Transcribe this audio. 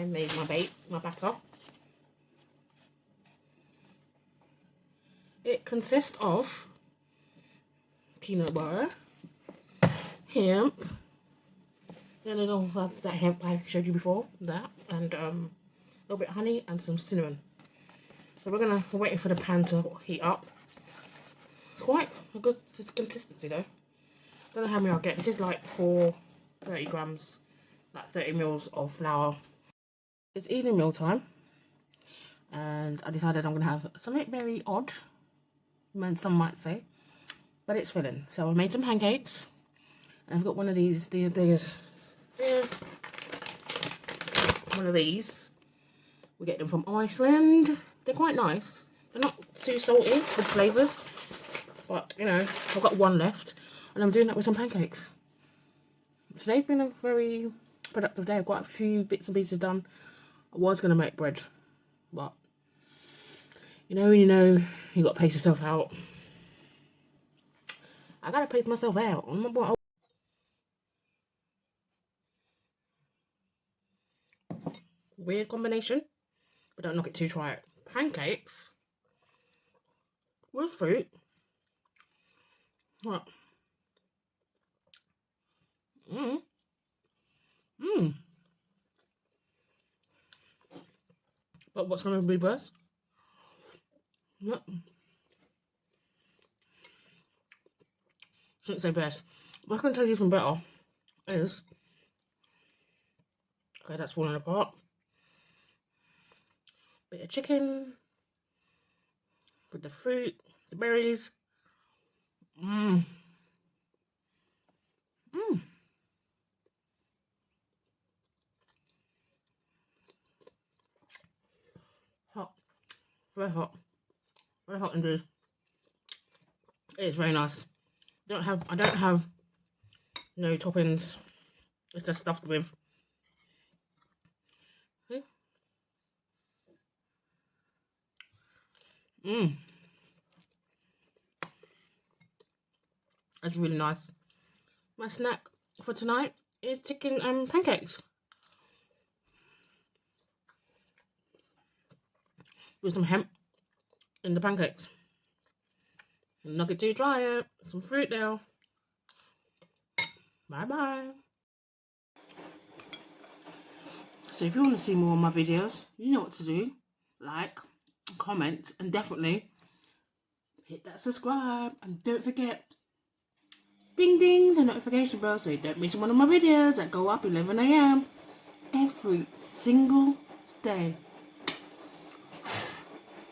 I made my batter. It consists of peanut butter, hemp, then I don't have that hemp I showed you before, that, and a little bit of honey and some cinnamon. So we're waiting for the pan to heat up. It's quite a good consistency though. Don't know how many I'll get. This is like 30 grams, like 30 mils of flour. It's evening meal time, and I decided I'm gonna have something very odd, some might say, but it's filling. So I made some pancakes, and I've got one of these. One of these. We get them from Iceland. They're quite nice. They're not too salty with flavours, but you know, I've got one left, and I'm doing that with some pancakes. Today's been a very productive day. I've got a few bits and pieces done. I was going to make bread, but you know, you got to pace yourself out. I got to pace myself out. Weird combination, but don't knock it till you try it. Pancakes with fruit. What? But what's going to be best? Yep. Shouldn't say best. What's going to taste even better is... Okay, that's falling apart. Bit of chicken with the fruit, the berries. Hot, very hot indeed. It is very nice. I don't have no toppings. It's just stuffed with. See? That's really nice. My snack for tonight is chicken and pancakes with some hemp in the pancakes. Nugget to try it. Some fruit now. Bye bye. So if you want to see more of my videos, you know what to do. Like, comment, and definitely hit that subscribe. And don't forget, ding ding, the notification bell so you don't miss one of my videos that go up 11 AM every single day.